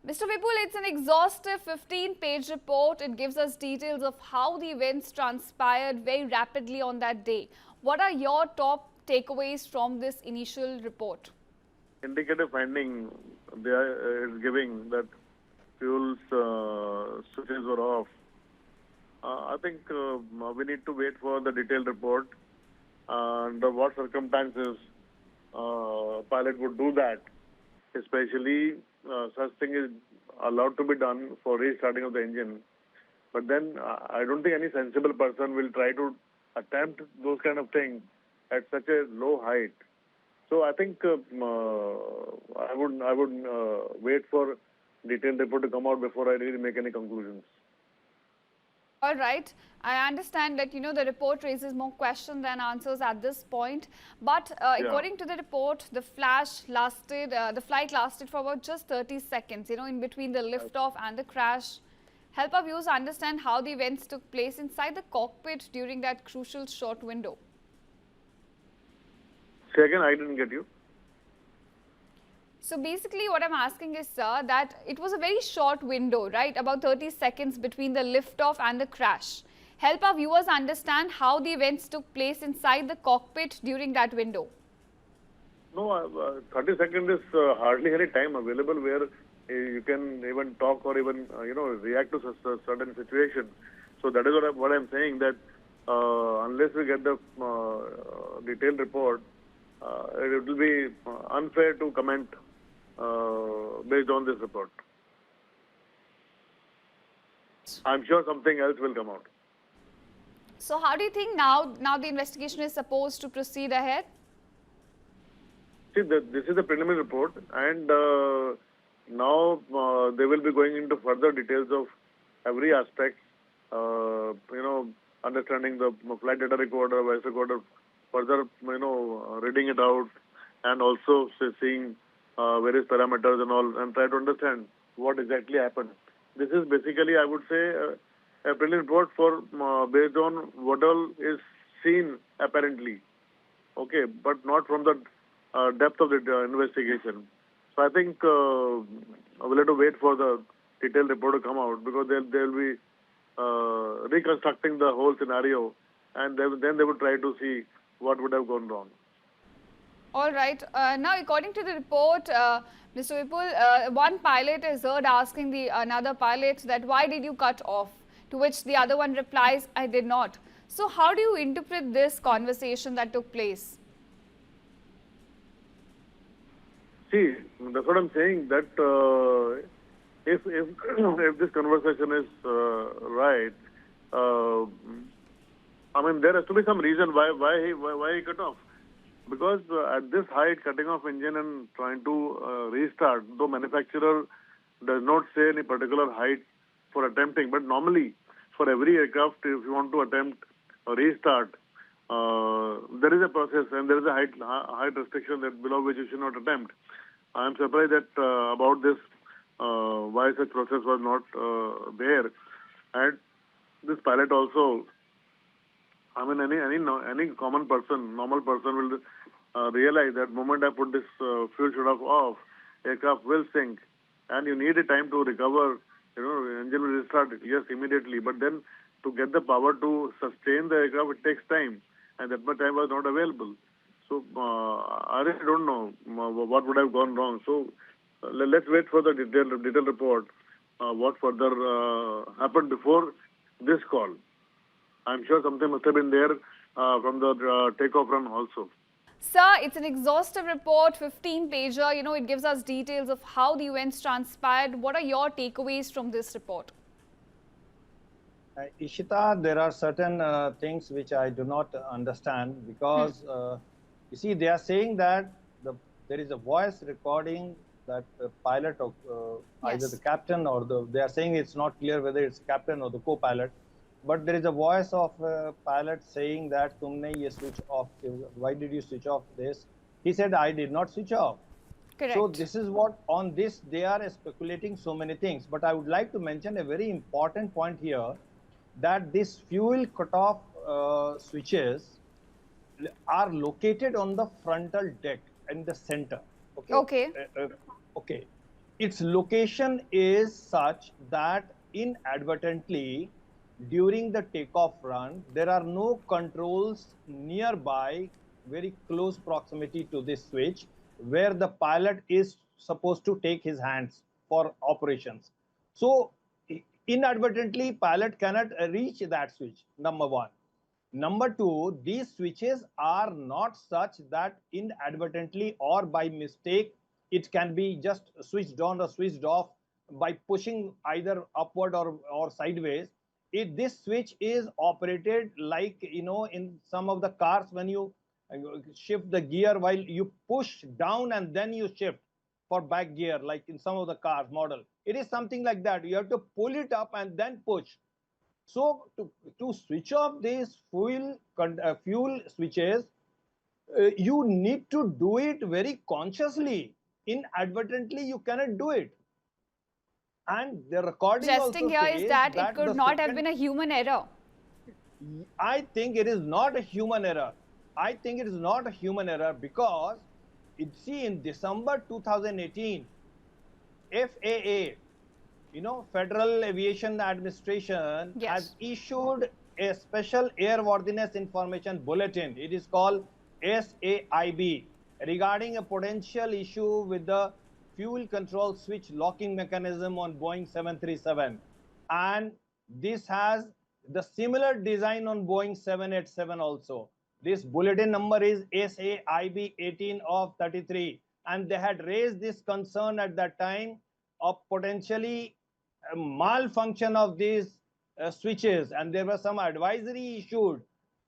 Mr. Vipul, it's an exhaustive 15-page report. It gives us details of how the events transpired very rapidly on that day. What are your top takeaways from this initial report? Indicative finding they is giving that fuels switches were off. I think we need to wait for the detailed report under what circumstances pilot would do that. Especially such thing is allowed to be done for restarting of the engine. But then I don't think any sensible person will try to attempt those kind of things at such a low height. So I think I would wait for detailed report to come out before I really make any conclusions. All right. I understand that, the report raises more questions than answers at this point. But according to the report, the flight lasted for about just 30 seconds, in between the liftoff and the crash. Help our viewers understand how the events took place inside the cockpit during that crucial short window. Say again, I didn't get you. So basically what I'm asking is, sir, that it was a very short window, right? About 30 seconds between the liftoff and the crash. Help our viewers understand how the events took place inside the cockpit during that window. No, 30 seconds is hardly any time available where you can even talk or even, react to certain situation. So that is what I'm saying, that unless we get the detailed report, it will be unfair to comment based on this report. I'm sure something else will come out. So how do you think now the investigation is supposed to proceed ahead? See, this is the preliminary report, and now they will be going into further details of every aspect, understanding the flight data recorder, voice recorder, further, reading it out, and also seeing various parameters and all, and try to understand what exactly happened. This is basically, I would say, a preliminary report for based on what all is seen apparently, okay, but not from the depth of the investigation. So I think we'll have to wait for the detailed report to come out, because they'll be reconstructing the whole scenario, and then they would try to see what would have gone wrong. All right. Now, according to the report, Mr. Vipul, one pilot is heard asking another pilot that why did you cut off? To which the other one replies, I did not. So how do you interpret this conversation that took place? See, that's what I'm saying, that if this conversation is right, there has to be some reason why he cut off. Because at this height, cutting off engine and trying to restart, though manufacturer does not say any particular height for attempting, but normally for every aircraft, if you want to attempt a restart, there is a process and there is a height restriction that below which you should not attempt. I am surprised that about this, why such process was not there. And this pilot also, any common person, normal person will realize that moment I put this fuel shut off, aircraft will sink, and you need a time to recover. Engine will restart, yes, immediately, but then to get the power to sustain the aircraft, it takes time, and that much time was not available. So I really don't know what would have gone wrong. So let's wait for the detailed report. What further happened before this call? I'm sure something must have been there from the takeoff run also. Sir, it's an exhaustive report, 15-pager. It gives us details of how the events transpired. What are your takeaways from this report? Ishita, there are certain things which I do not understand, because you see, they are saying that there is a voice recording that the pilot of either the captain or they are saying it's not clear whether it's captain or the co-pilot, but there is a voice of a pilot saying that tumne ye switch off, why did you switch off this? He said, I did not switch off. Correct. So this is what, on this they are speculating so many things, but I would like to mention a very important point here, that this fuel cutoff switches are located on the frontal deck in the center. Okay. Okay. Okay. its location is such that inadvertently during the takeoff run, there are no controls nearby, very close proximity to this switch, where the pilot is supposed to take his hands for operations. So inadvertently, pilot cannot reach that switch, number one. Number two, these switches are not such that inadvertently or by mistake it can be just switched on or switched off by pushing either upward or sideways. This switch is operated like, in some of the cars when you shift the gear while you push down and then you shift for back gear, like in some of the cars model. It is something like that. You have to pull it up and then push. So to switch off these fuel switches, you need to do it very consciously. Inadvertently, you cannot do it. And the recording Suggesting also here is says that it that could the not have second, been a human error. I think it is not a human error. I think it is not a human error because in December 2018, FAA, Federal Aviation Administration has Yes. issued a special airworthiness information bulletin. It is called SAIB regarding a potential issue with the fuel control switch locking mechanism on Boeing 737. And this has the similar design on Boeing 787 also. This bulletin number is SAIB 18 of 33. And they had raised this concern at that time of potentially malfunction of these switches, and there were some advisory issued.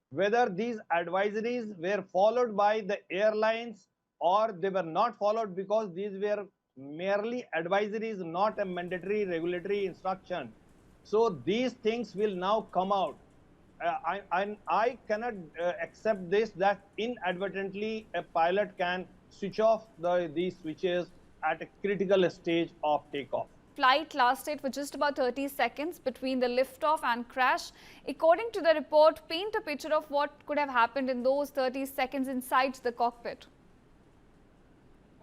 Whether these advisories were followed by the airlines or they were not followed, because these were merely advisories, not a mandatory regulatory instruction. So these things will now come out. I cannot accept this, that inadvertently a pilot can switch off these switches at a critical stage of takeoff. Flight lasted for just about 30 seconds between the liftoff and crash. According to the report, paint a picture of what could have happened in those 30 seconds inside the cockpit.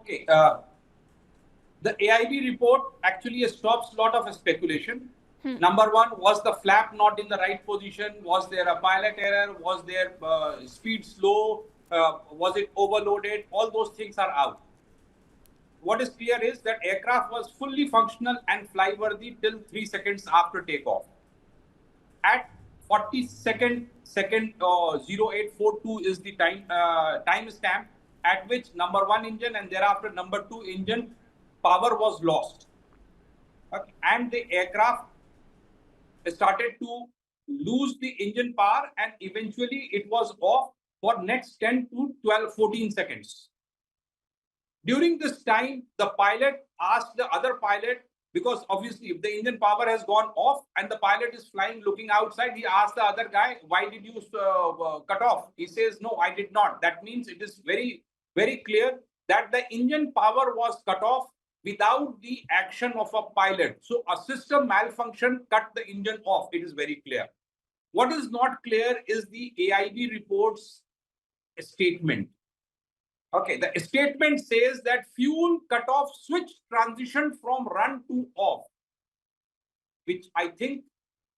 Okay, the AIB report actually stops a lot of speculation. Number one, was the flap not in the right position? Was there a pilot error? Was there speed slow? Was it overloaded? All those things are out. What is clear is that aircraft was fully functional and flyworthy till 3 seconds after takeoff. At 42nd second 0842 is the time stamp at which number one engine and thereafter number two engine power was lost. Okay. And the aircraft started to lose the engine power and eventually it was off for next 10 to 12, 14 seconds. During this time, the pilot asked the other pilot, because obviously if the engine power has gone off and the pilot is flying looking outside, he asked the other guy, why did you cut off? He says, no, I did not. That means it is very, very clear that the engine power was cut off without the action of a pilot. So a system malfunction cut the engine off. It is very clear. What is not clear is the AIB report's statement. Okay, the statement says that fuel cutoff switch transition from run to off, which I think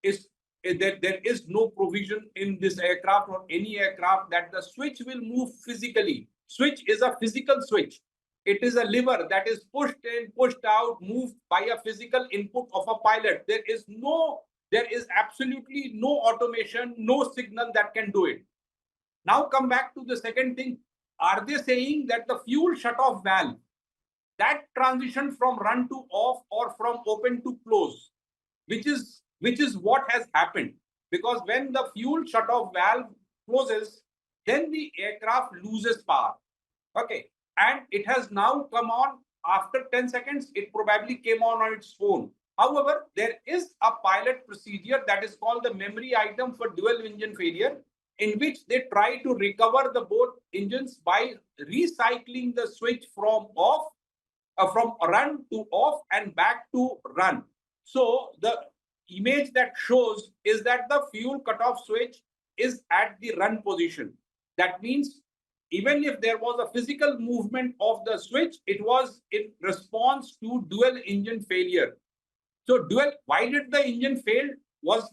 is that there is no provision in this aircraft or any aircraft that the switch will move physically. Switch is a physical switch. It is a lever that is pushed in, pushed out, moved by a physical input of a pilot. There is absolutely no automation, no signal that can do it. Now come back to the second thing. Are they saying that the fuel shutoff valve, that transition from run to off or from open to close, which is what has happened? Because when the fuel shutoff valve closes, then the aircraft loses power. Okay, and it has now come on after 10 seconds. It probably came on its own. However, there is a pilot procedure that is called the memory item for dual engine failure, in which they try to recover the both engines by recycling the switch from run to off and back to run. So the image that shows is that the fuel cutoff switch is at the run position. That means even if there was a physical movement of the switch, it was in response to dual engine failure. So why did the engine fail? Was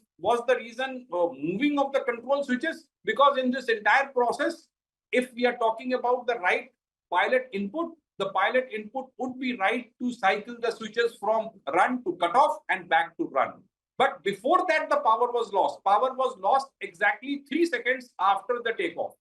the reason moving of the control switches? Because in this entire process, if we are talking about the right pilot input, the pilot input would be right to cycle the switches from run to cutoff and back to run. But before that, the power was lost. Power was lost exactly 3 seconds after the takeoff.